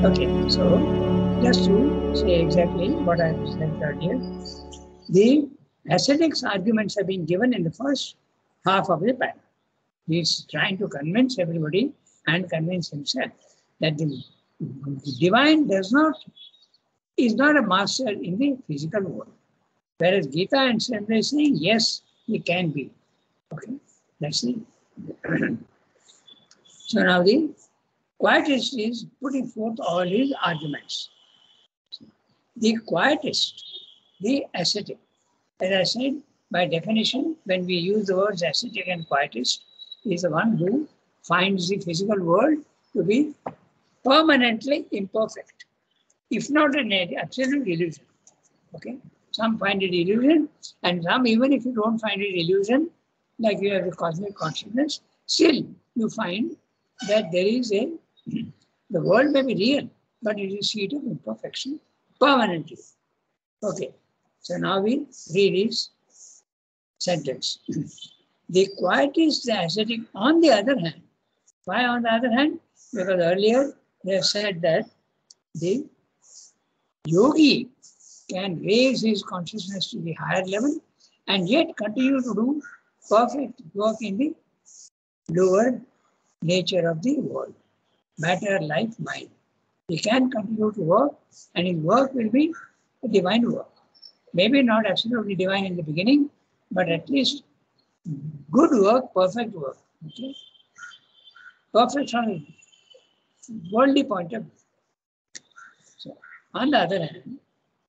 Okay, so just to say exactly what I said earlier, the ascetics arguments have been given in the first half of the paragraph. He is trying to convince everybody and convince himself that the divine is not a master in the physical world. Whereas Gita and Sandra is saying, yes, he can be. Okay, that's it. So now the quietist is putting forth all his arguments. The quietist, the ascetic, as I said, by definition, when we use the words ascetic and quietist, is the one who finds the physical world to be permanently imperfect, if not an absolute illusion. Okay, some find it illusion, and some, even if you don't find it illusion, like you have the cosmic consciousness, still you find that there is the world may be real, but it is a seat of imperfection permanently. Okay, so now we read this sentence. The quietist, the ascetic, on the other hand. Why on the other hand? Because earlier they have said that the yogi can raise his consciousness to the higher level and yet continue to do perfect work in the lower nature of the world, matter, life, mind. He can continue to work, and his work will be a divine work. Maybe not absolutely divine in the beginning, but at least good work, perfect work. Okay? Perfect from a worldly point of view. So, on the other hand,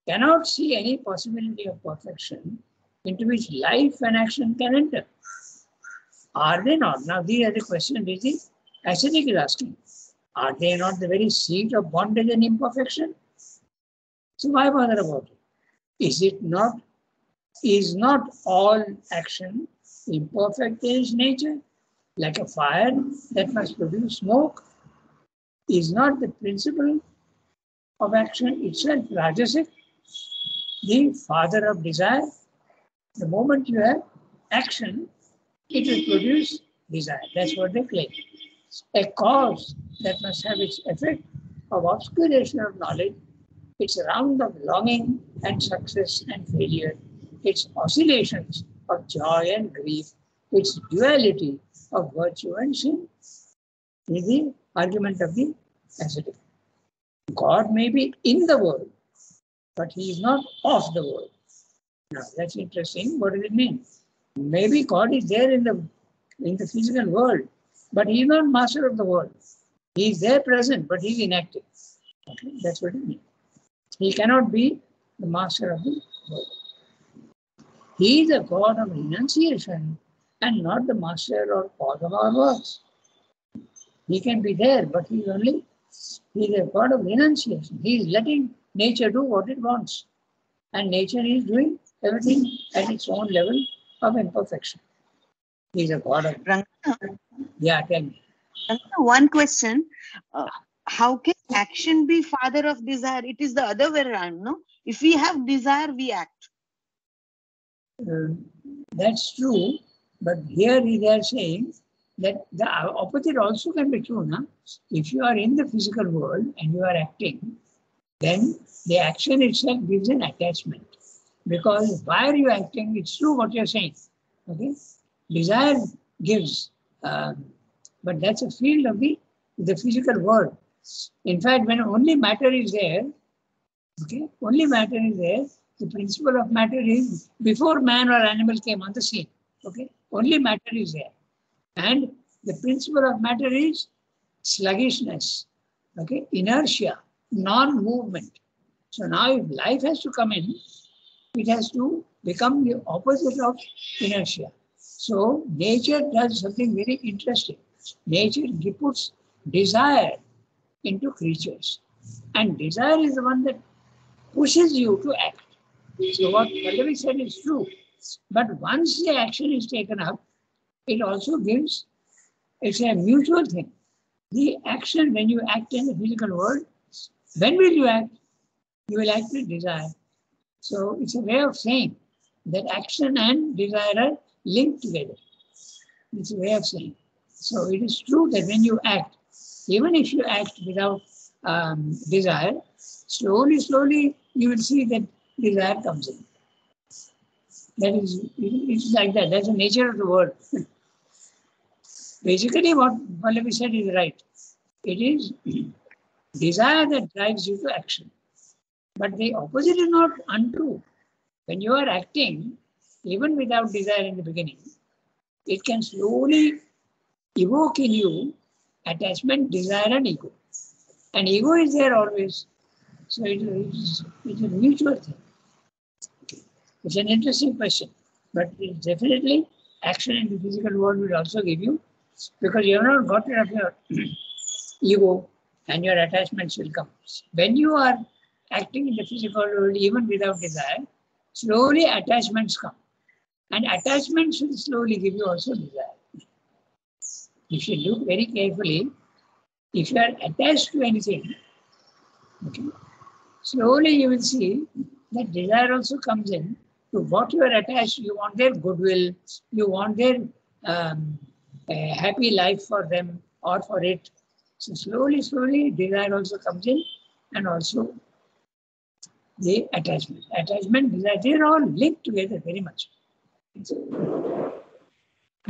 cannot see any possibility of perfection into which life and action can enter. Are they not? Now, these are the questions which the ascetic is asking. Are they not the very seat of bondage and imperfection? So why bother about it? Is not all action imperfect in its nature? Like a fire that must produce smoke? Is not the principle of action itself rajasic, the father of desire? The moment you have action, it will produce desire. That's what they claim. A cause that must have its effect of obscuration of knowledge, its round of longing and success and failure, its oscillations of joy and grief, its duality of virtue and sin, is the argument of the ascetic. God may be in the world, but he is not of the world. Now that's interesting. What does it mean? Maybe God is there in the physical world, but he is not master of the world. He is there present, but he is inactive. Okay? That's what it means. He cannot be the master of the world. He is a God of renunciation and not the master or cause of our works. He can be there, but he is a God of renunciation. He is letting nature do what it wants. And nature is doing everything at its own level of imperfection. He is a God of... Yeah, tell me. One question. How can action be father of desire? It is the other way around, no? If we have desire, we act. That's true. But here they are saying that the opposite also can be true. No? If you are in the physical world and you are acting, then the action itself gives an attachment. Because why are you acting? It's true what you're saying. Okay? Desire gives, but that's a field of the physical world. In fact, when only matter is there, okay, only matter is there, the principle of matter is before man or animal came on the scene. Okay, only matter is there. And the principle of matter is sluggishness, okay, inertia, non-movement. So now if life has to come in, it has to become the opposite of inertia. So nature does something very interesting. Nature puts desire into creatures. And desire is the one that pushes you to act. So what Pallavi said is true. But once the action is taken up, it also gives, it's a mutual thing. The action, when you act in the physical world, when will you act? You will act with desire. So it's a way of saying that action and desire are linked together. It's a way of saying. So it is true that when you act, even if you act without desire, slowly you will see that desire comes in. That is, it's like that. That's the nature of the world. Basically, what Pallavi said is right. It is desire that drives you to action. But the opposite is not untrue. When you are acting, even without desire in the beginning, it can slowly evoke in you attachment, desire, and ego. And ego is there always. So it's a mutual thing. It's an interesting question. But it's definitely action in the physical world will also give you, because you have not got rid of your ego and your attachments will come. When you are acting in the physical world, even without desire, slowly attachments come. And attachments will slowly give you also desire. If you look very carefully, if you are attached to anything, okay, slowly you will see that desire also comes in to what you are attached. You want their goodwill, you want their a happy life for them or for it. So slowly, desire also comes in, and also the attachment. Attachment, desire, they are all linked together very much.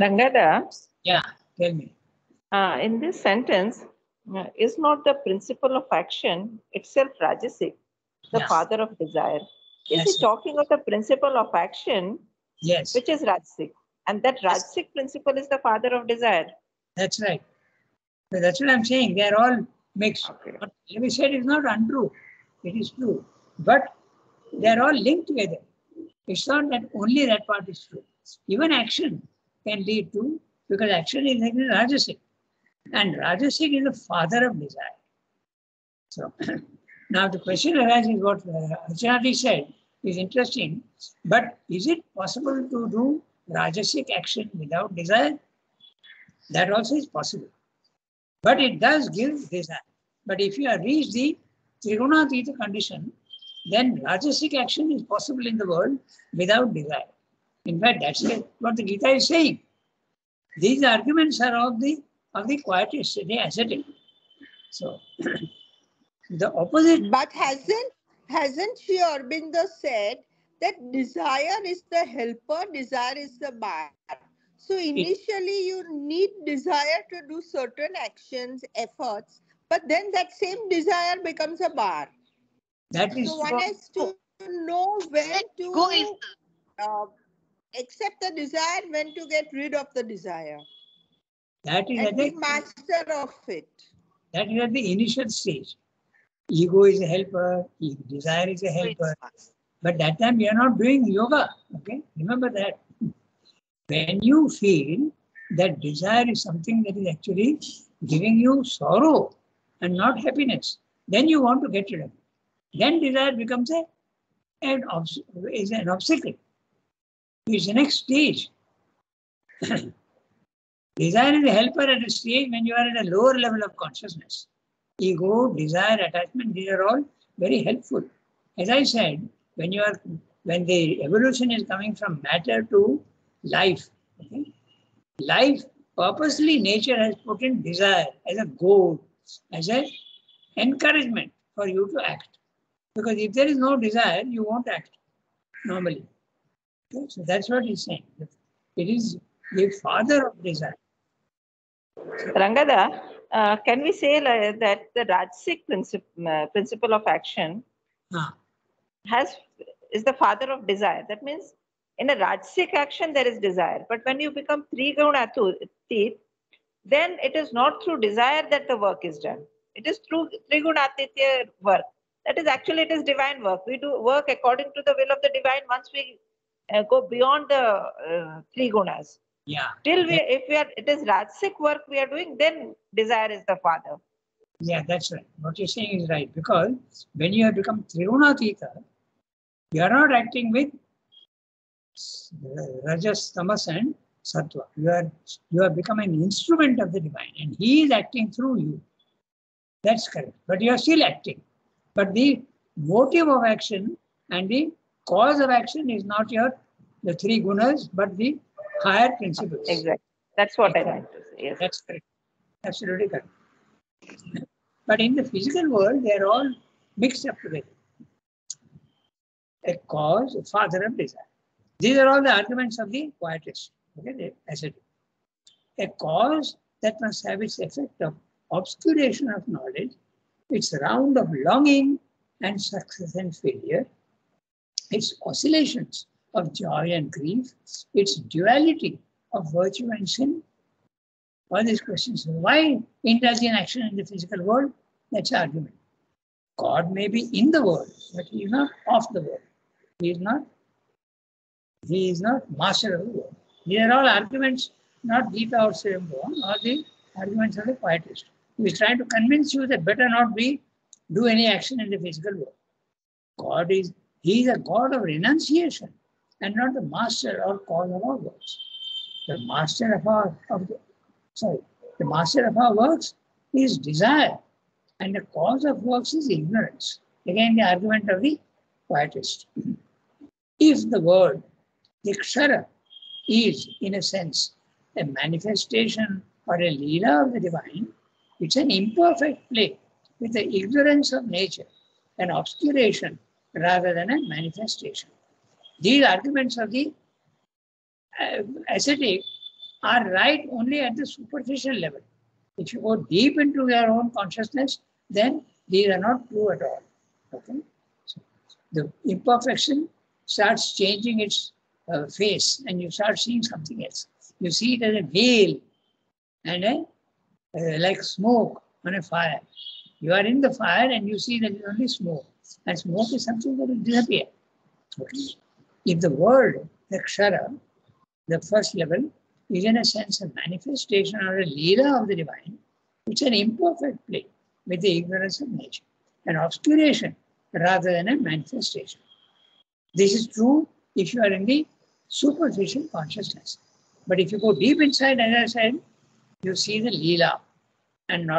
Rangada, Yeah, tell me. in this sentence, is not the principle of action itself Rajasic, the Yeah. father of desire? Is Yes. he talking of the principle of action, Yes, which is Rajasic? And that Rajasic principle is the father of desire. that's right. So that's what I'm saying. They are all mixed. Okay. What we said is not untrue. It is true. But they are all linked together. It's not that only that part is true. Even action can lead to, because action is like Rajasic. And Rajasic is the father of desire. So now the question arises, what Archanati said is interesting, but is it possible to do Rajasic action without desire? That also is possible. But it does give desire. But if you have reached the Trigunatita condition, then Rajasic action is possible in the world without desire. In fact, that's what the Gita is saying. These arguments are of the quietist, the ascetic. So the opposite. But hasn't Sri Aurobindo said that desire is the helper, desire is the bar? So initially you need desire to do certain actions, efforts, but then that same desire becomes a bar. That is So one has to know when Go is to accept the desire, when to get rid of the desire, that is and at be the master of it. initial stage. Ego is a helper, desire is a helper. But that time we are not doing yoga. Okay, remember that. When you feel that desire is something that is actually giving you sorrow and not happiness, then you want to get rid of it. Then desire becomes an obstacle. It's the next stage. Desire is a helper at a stage when you are at a lower level of consciousness. Ego, desire, attachment, these are all very helpful. As I said, when the evolution is coming from matter to life, okay? Life, purposely nature has put in desire as a goal, as an encouragement for you to act. Because if there is no desire, you won't act normally. Okay? So that's what he's saying. It is the father of desire. Rangada, can we say that the Rajasic principle of action Ah, is the father of desire? That means in a Rajasic action there is desire, but when you become Trigunatit, then it is not through desire that the work is done. It is through Trigunatitya work. That is actually, it is divine work. We do work according to the will of the divine once we go beyond the three gunas. yeah. Till it is Rajasic work we are doing, then desire is the father. Yeah, that's right. What you're saying is right. Because when you have become Trigunatīta, you are not acting with Rajas, Tamas, and Sattva. You have become an instrument of the divine, and he is acting through you. That's correct. But you are still acting. But the motive of action and the cause of action is not the three gunas, but the higher principles. Exactly. That's what I meant to say. Yes. That's correct. Absolutely correct. But in the physical world, they are all mixed up together. A cause, a father of desire. These are all the arguments of the quietist. Okay, I said, a cause that must have its effect of obscuration of knowledge, its round of longing and success and failure, its oscillations of joy and grief, its duality of virtue and sin. All these questions. Why indulge in action in the physical world? That's the argument. God may be in the world, but he is not of the world. He is not master of the world. These are all arguments, not Gita or Swayambhuva, or the arguments of the quietist. He is trying to convince you that better not do any action in the physical world. He is a God of renunciation and not the master or cause of our works. The master of our works is desire, and the cause of works is ignorance. Again, the argument of the quietist. If the word, the Kshara, is, in a sense, a manifestation or a leela of the divine, it's an imperfect play with the ignorance of nature, an obscuration rather than a manifestation. These arguments of the ascetic are right only at the superficial level. If you go deep into your own consciousness, then these are not true at all. Okay? So the imperfection starts changing its face, and you start seeing something else. You see it as a veil and like smoke on a fire. You are in the fire and you see that it's only smoke. And smoke is something that will disappear. Okay? If the world, the Kshara, the first level, is in a sense a manifestation or a leela of the divine, it's an imperfect play with the ignorance of nature, an obscuration rather than a manifestation. This is true if you are in the superficial consciousness. But if you go deep inside, as I said, you see the leela and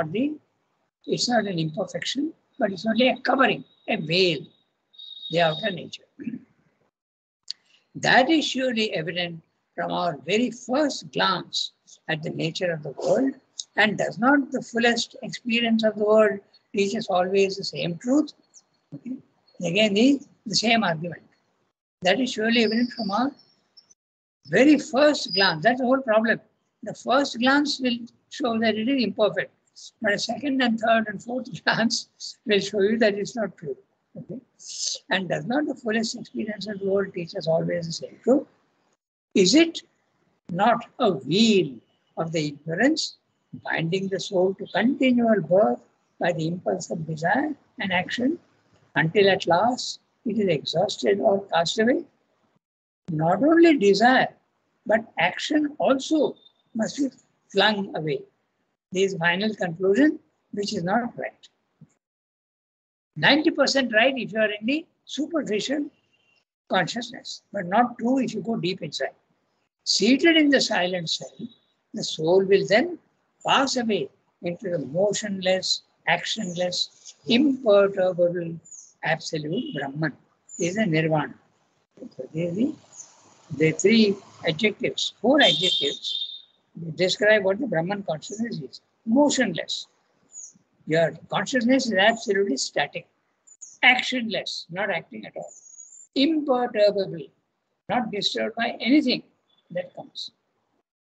it's not an imperfection, but it's only a covering, a veil, the outer nature. That is surely evident from our very first glance at the nature of the world, and does not the fullest experience of the world teach us always the same truth? Okay. Again, the same argument. That is surely evident from our very first glance. That's the whole problem. The first glance will show that it is imperfect, but a second and third and fourth glance will show you that it's not true. Okay? And does not the fullest experience of the world teach us always the same truth? Is it not a wheel of the ignorance binding the soul to continual birth by the impulse of desire and action until at last it is exhausted or cast away? Not only desire, but action also must be flung away. This final conclusion, which is not right. 90% right if you are in the superficial consciousness, but not true if you go deep inside. Seated in the silent self, the soul will then pass away into the motionless, actionless, imperturbable, absolute Brahman. This is a nirvana. So the three adjectives, four adjectives, describe what the Brahman consciousness is. Motionless. Your consciousness is absolutely static. Actionless, not acting at all. Imperturbable, not disturbed by anything that comes.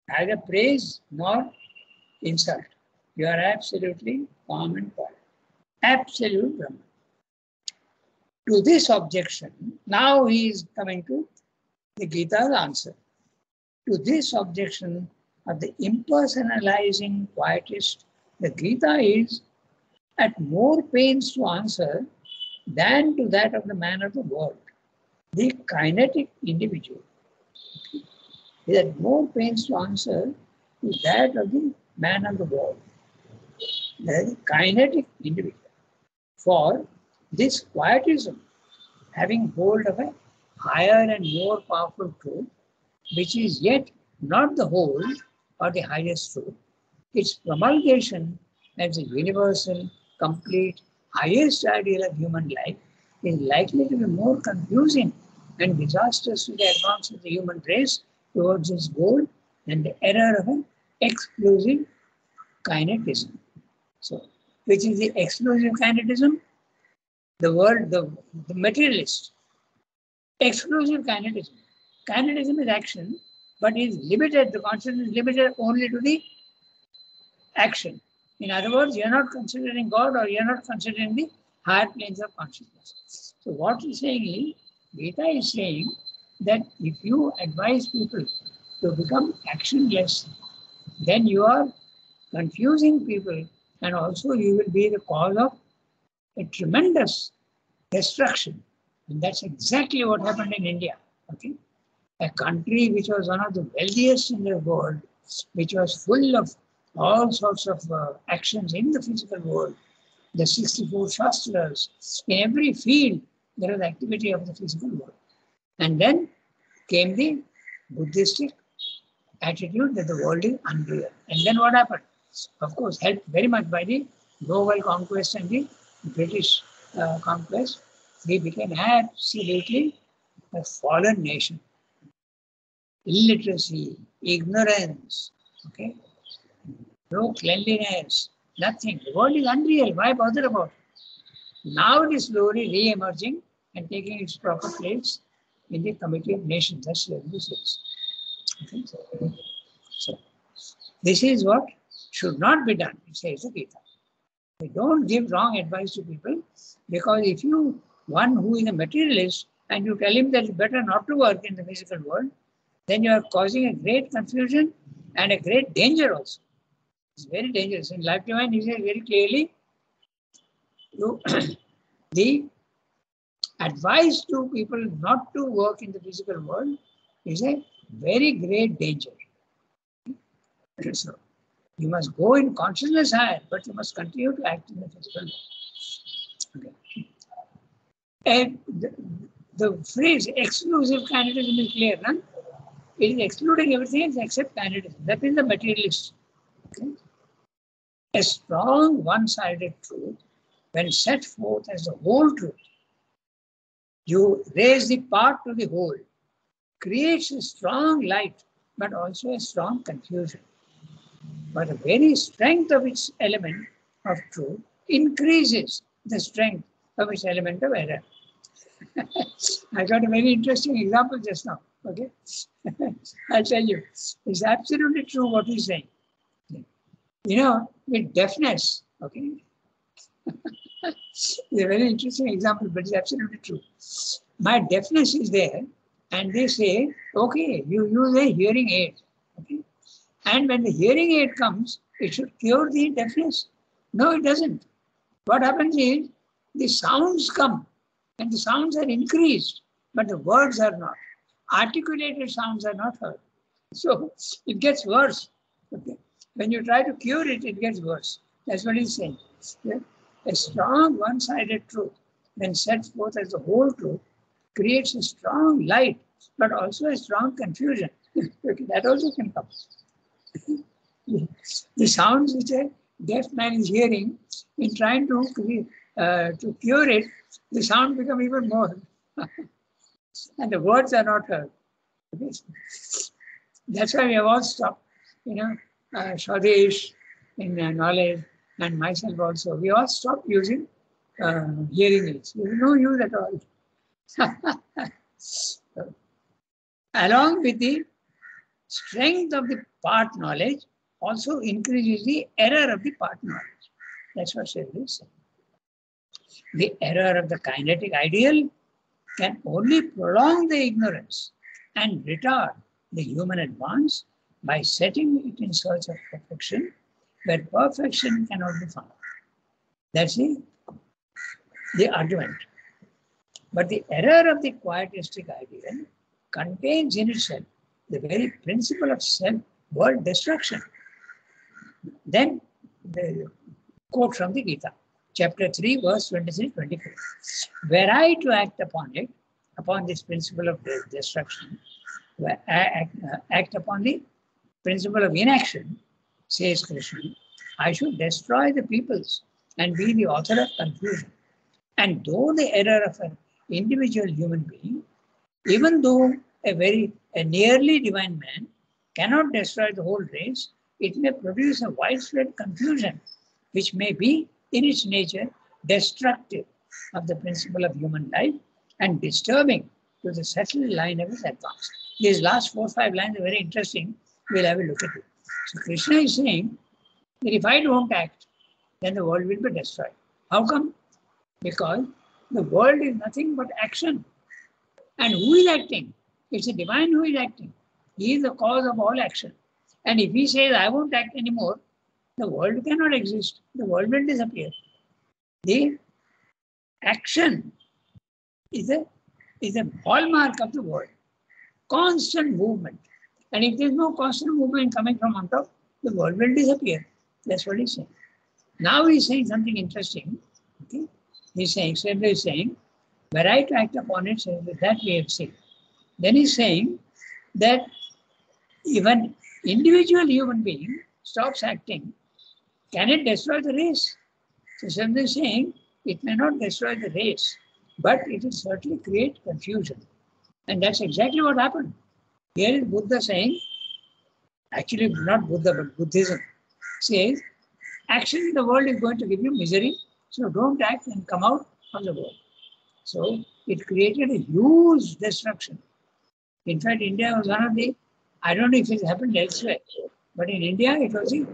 Neither praise nor insult. You are absolutely calm and quiet. Absolute Brahman. To this objection, now he is coming to the Gita's answer. To this objection of the impersonalizing quietist, the Gita is at more pains to answer than to that of the man of the world, the kinetic individual. He had more pains to answer to that of the man of the world, the kinetic individual. For this quietism, having hold of a higher and more powerful truth, which is yet not the whole or the highest truth, its promulgation as a universal, complete, highest ideal of human life is likely to be more confusing and disastrous to the advance of the human race towards its goal than the error of an exclusive kinetism. So, which is the exclusive kinetism, the materialist. Exclusive kinetism. Kinetism is action, but is limited, the consciousness is limited only to the action. In other words, you're not considering God or you're not considering the higher planes of consciousness. So what he's saying is, Gita is saying that if you advise people to become actionless, then you are confusing people and also you will be the cause of a tremendous destruction. And that's exactly what happened in India. Okay? A country which was one of the wealthiest in the world, which was full of all sorts of actions in the physical world, the 64 Shastras, in every field there was activity of the physical world. And then came the Buddhistic attitude that the world is unreal. And then what happened? Of course, helped very much by the global conquest and the British conquest, we became absolutely a fallen nation. Illiteracy, ignorance, okay, no cleanliness, nothing. The world is unreal. Why bother about it? Now it is slowly re-emerging and taking its proper place in the Committee of Nations. That's what this is. Okay? So, this is what should not be done, it says the Gita. We don't give wrong advice to people, because if you, one who is a materialist, and you tell him that it's better not to work in the physical world, then you are causing a great confusion and a great danger also. It's very dangerous. In Life Divine, he says very clearly, the advice to people not to work in the physical world is a very great danger. So, you must go in consciousness higher, but you must continue to act in the physical world. Okay. And the phrase exclusive kinetism is clear, no? It is excluding everything except kinetism. That is the materialist. Okay? A strong one-sided truth, when set forth as the whole truth, you raise the part to the whole, creates a strong light, but also a strong confusion. But the very strength of its element of truth increases the strength of its element of error. I got a very interesting example just now. Okay, I'll tell you. It's absolutely true what he's saying. You know, with deafness, okay, it's a very interesting example, but it's absolutely true. My deafness is there, and they say, okay, you use a hearing aid. Okay? And when the hearing aid comes, it should cure the deafness. No, it doesn't. What happens is the sounds come and the sounds are increased, but the words are not. Articulated sounds are not heard. So it gets worse. Okay? When you try to cure it, it gets worse. That's what he's saying. Yeah? A strong one-sided truth, when set forth as the whole truth, creates a strong light, but also a strong confusion. Okay, that also can come. The sounds which a deaf man is hearing, in trying to cure it, the sound become even more. And the words are not heard. Okay? That's why we have all stopped. You know, Swadesh in knowledge, and myself also, we all stopped using hearing aids. There is no use at all. Along with the strength of the part knowledge, also increases the error of the part knowledge. That's what Shri is saying. The error of the kinetic ideal can only prolong the ignorance and retard the human advance by setting it in search of perfection, where perfection cannot be found. That's the argument. But the error of the quietistic ideal contains in itself the very principle of self-world destruction. Then the quote from the Gita, chapter 3, verse 23-24. Were I to act upon it, upon this principle of destruction, act upon the principle of inaction, says Krishna, I should destroy the peoples and be the author of confusion. And though the error of an individual human being, even though a nearly divine man cannot destroy the whole race, it may produce a widespread confusion, which may be in its nature destructive of the principle of human life and disturbing to the settled line of his advance. These last 4 or 5 lines are very interesting. We'll have a look at it. So Krishna is saying that if I don't act, then the world will be destroyed. How come? Because the world is nothing but action. And who is acting? It's a divine who is acting. He is the cause of all action. And if he says, I won't act anymore, the world cannot exist. The world will disappear. The action is a hallmark of the world. Constant movement. And if there is no constant movement coming from on top, the world will disappear. That's what he's saying. Now he's saying something interesting. Okay? He's saying, were I to act upon it, so that we have seen. Then he's saying that even individual human being stops acting, can it destroy the race? So somebody is saying it may not destroy the race, but it will certainly create confusion. And that's exactly what happened. Here is Buddha saying, actually not Buddha, but Buddhism says, action in the world is going to give you misery, so don't act and come out of the world. So it created a huge destruction. In fact, India was one of the, I don't know if it happened elsewhere, but in India it was the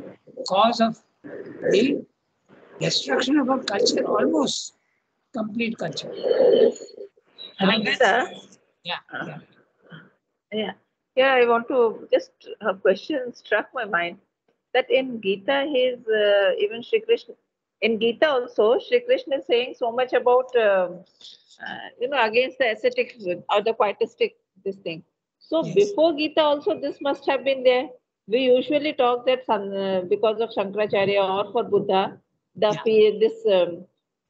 cause of the destruction of a culture, almost complete culture. Yeah, I want to just, a question struck my mind that in Gita, even Shri Krishna, in Gita also, Shri Krishna is saying so much about, against the ascetic or the quietistic, this thing. So Yes. before Gita also, this must have been there. We usually talk that because of Shankaracharya or for Buddha,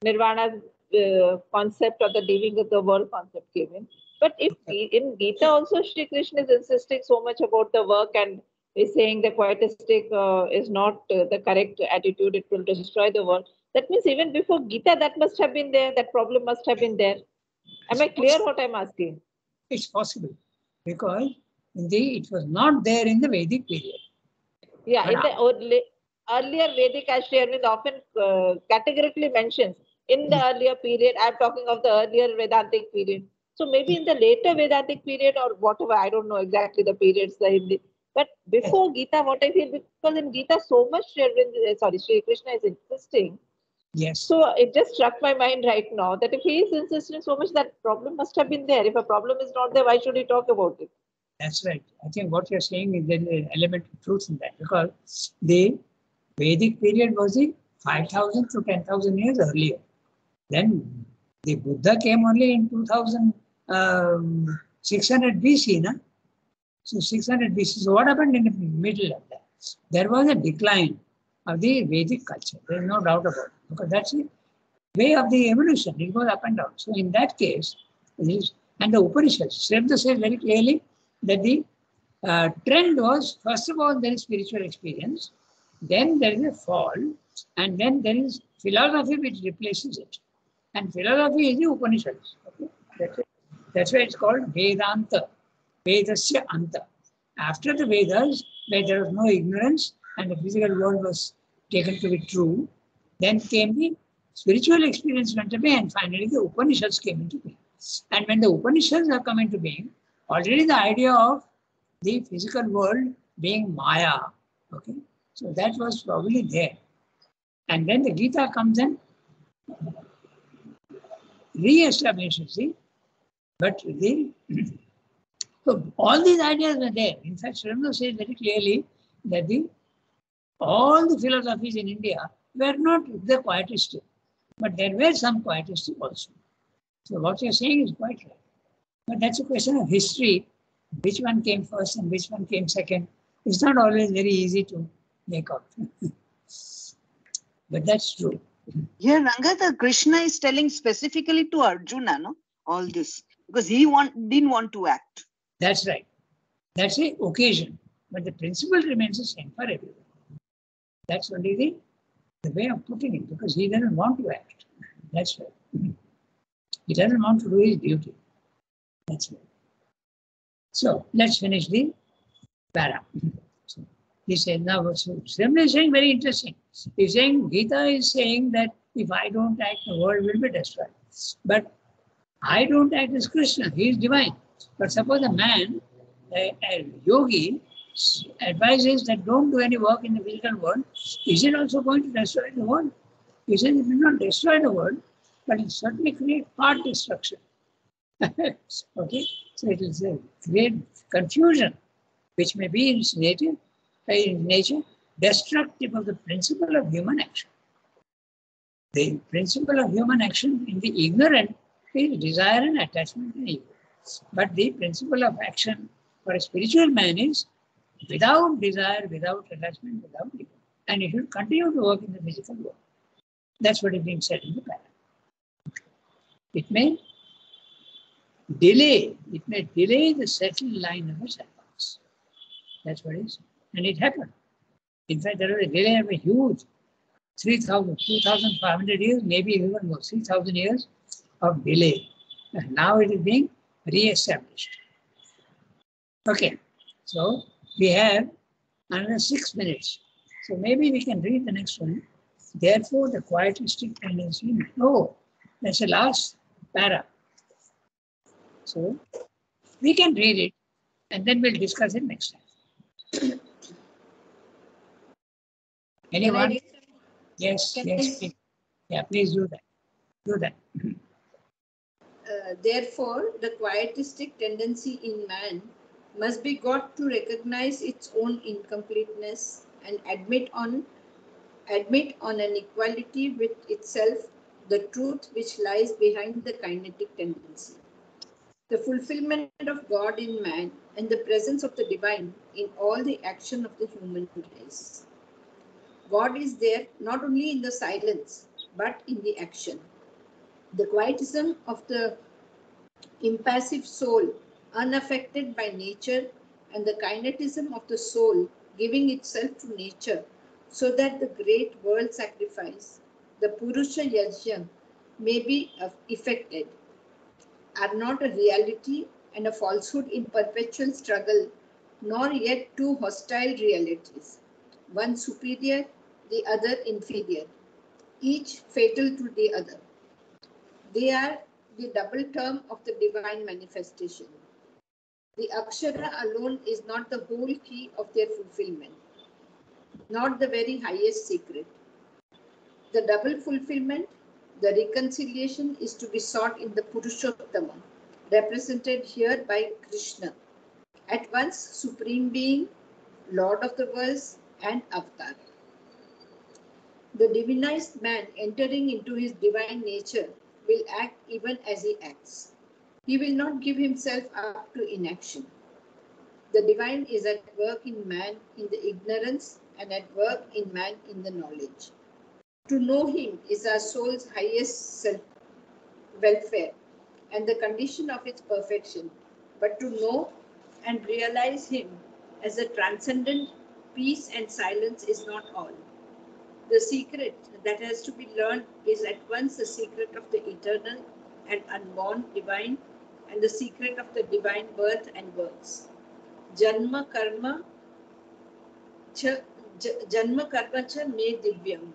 nirvana concept or the leaving of the world concept came in. But if in Gita also Shri Krishna is insisting so much about the work and is saying the quietistic is not the correct attitude, it will destroy the world. That means even before Gita, that must have been there, that problem must have been there. Am I clear what I'm asking? It's possible because indeed it was not there in the Vedic period. Yeah, in the earlier Vedic, as Shri Arvind often categorically mentions, in the earlier period, I'm talking of the earlier Vedantic period. So maybe in the later Vedantic period or whatever, I don't know exactly the periods, but before Gita, what I feel, because in Gita so much Shri Krishna is insisting. Yes. So it just struck my mind right now that if he is insisting so much, that problem must have been there. If a problem is not there, why should he talk about it? That's right. I think what you're saying is there is an element of truth in that because the Vedic period was the 5,000 to 10,000 years earlier. Then the Buddha came only in 2600 BC. Na? So 600 BC. So what happened in the middle of that? There was a decline of the Vedic culture. There is no doubt about it because that's the way of the evolution. It goes up and down. So in that case, and the Upanishads, Shribda says very clearly that the trend was, first of all, there is spiritual experience, then there is a fall, and then there is philosophy which replaces it. And philosophy is the Upanishads. Okay? That's why it's called Vedanta, Vedasya Anta. After the Vedas, where there was no ignorance and the physical world was taken to be true, then came the spiritual experience went away, and finally the Upanishads came into being. And when the Upanishads have come into being, already the idea of the physical world being Maya, okay, so that was probably there. And then the Gita comes and re-establishes it. But so all these ideas were there. In fact, Srimad says very clearly that all the philosophies in India were not the quietistic, but there were some quietistic also. So what you're saying is quite right. But that's a question of history. Which one came first and which one came second? It's not always very easy to make out. But that's true. Here, Ranga, Krishna is telling specifically to Arjuna, no, all this, because he didn't want to act. That's right. That's the occasion. But the principle remains the same for everyone. That's only the way of putting it, because he doesn't want to act. That's right. He doesn't want to do his duty. That's right. So let's finish the para. So he said, now, so Srimad is saying very interesting. He's saying, Gita is saying that If I don't act, the world will be destroyed. But I don't act as Krishna, he is divine. But suppose a man, a yogi, advises that don't do any work in the physical world, is it also going to destroy the world? He says it will not destroy the world, but it certainly create part destruction. Okay, so it will create confusion, which may be in its nature destructive of the principle of human action. The principle of human action in the ignorant is desire and attachment and ego. But the principle of action for a spiritual man is without desire, without attachment, without ego. And he should continue to work in the physical world. That's what is being said in the paragraph. It may delay the settled line of his advance. That's what it is. And it happened. In fact, there was a delay of a huge 3,000, 2,500 years, maybe even more, 3,000 years of delay. And now it is being re-established. Okay, so we have another 6 minutes. So maybe we can read the next one. Therefore, the quietistic tendency, no, that's the last para. So we can read it and then we'll discuss it next time. Anyone? Yes, please. Yeah, please do that. Do that. Therefore, the quietistic tendency in man must be got to recognize its own incompleteness and admit on an equality with itself the truth which lies behind the kinetic tendency. The fulfillment of God in man and the presence of the divine in all the action of the human race. God is there not only in the silence but in the action. The quietism of the impassive soul, unaffected by nature, and the kinetism of the soul, giving itself to nature, so that the great world sacrifice, the Purusha Yajna, may be effected, are not a reality and a falsehood in perpetual struggle, nor yet two hostile realities, one superior, the other inferior, each fatal to the other. They are the double term of the divine manifestation. The Akshara alone is not the whole key of their fulfillment, not the very highest secret. The double fulfillment, the reconciliation, is to be sought in the Purushottama, represented here by Krishna, at once Supreme Being, Lord of the worlds, and Avatar. The divinized man entering into his divine nature will act even as he acts. He will not give himself up to inaction. The divine is at work in man in the ignorance and at work in man in the knowledge. To know him is our soul's highest welfare and the condition of its perfection. But to know and realize him as a transcendent peace and silence is not all. The secret that has to be learned is at once the secret of the eternal and unborn divine and the secret of the divine birth and works. Janma karma cha me divyam.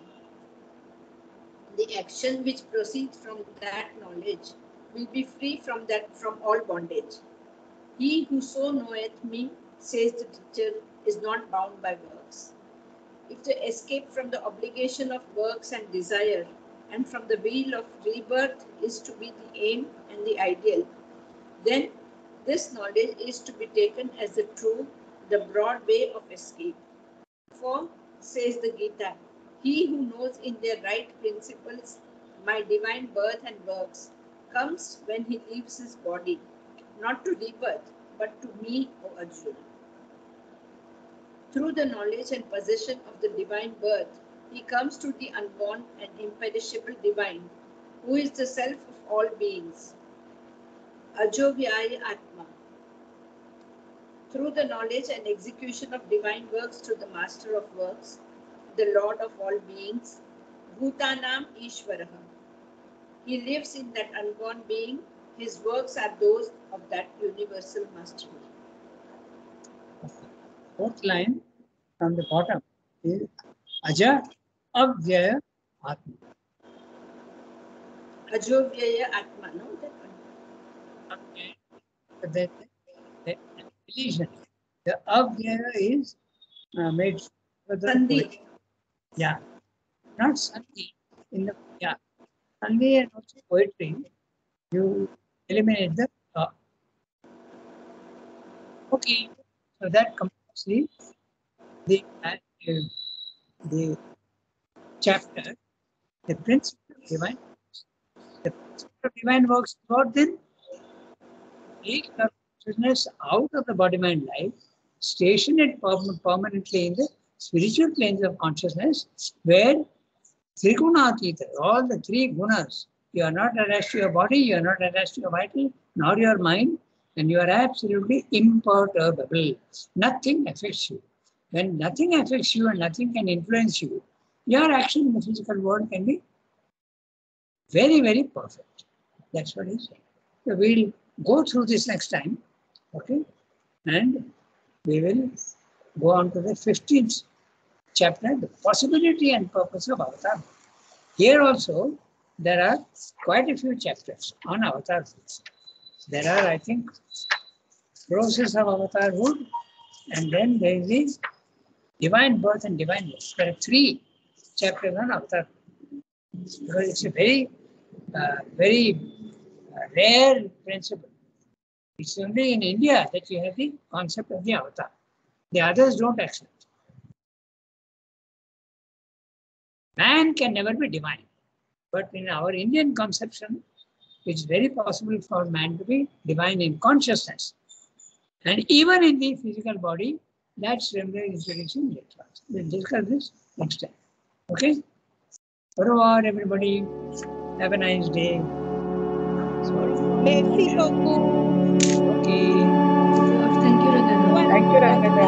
The action which proceeds from that knowledge will be free from all bondage. He who so knoweth me, says the teacher, is not bound by works. If the escape from the obligation of works and desire and from the wheel of rebirth is to be the aim and the ideal, then this knowledge is to be taken as the true, the broad way of escape. For, says the Gita, he who knows in their right principles my divine birth and works comes when he leaves his body, not to rebirth, but to me, O Arjuna. Through the knowledge and possession of the divine birth, he comes to the unborn and imperishable divine, who is the self of all beings. Ajovyaya Atma. Through the knowledge and execution of divine works to the Master of Works, the Lord of all beings, Bhutanam Ishvaraha. He lives in that unborn being. His works are those of that universal mastery. Fourth line from the bottom is Aja Avyaya Atma. Ajovyaya Atma, no? That one. Okay. The illusion. The Avyaya is made for the Sandhi. poetry. Yeah. Not Sandhi. In the Sandhi and also poetry, you eliminate the okay. So that completely the chapter, the principle of divine works. The principle of divine works is what then? Take your consciousness out of the body mind life, station it permanently in the spiritual planes of consciousness, where Trigunatita, all the three gunas, you are not attached to your body, you are not attached to your vital, nor your mind, and you are absolutely imperturbable. Nothing affects you. When nothing affects you and nothing can influence you, your action in the physical world can be very, very perfect. That's what he's saying. So we'll go through this next time, okay? And we will go on to the 15th chapter, the possibility and purpose of avatar. Here also, there are quite a few chapters on avatarhood. There are, I think, process of avatarhood, and then there is the divine birth and divine birth. There are 3 chapters on avatarhood. Because it's a very, very rare principle. It's only in India that you have the concept of the avatar. The others don't accept. Man can never be divine. But in our Indian conception, it's very possible for man to be divine in consciousness. And even in the physical body, that's Remember introduction later. We'll discuss this next time. Okay? Au revoir, everybody. Have a nice day. Sorry. Merci beaucoup. Okay. Thank you, Raghav. Thank you, Rangada.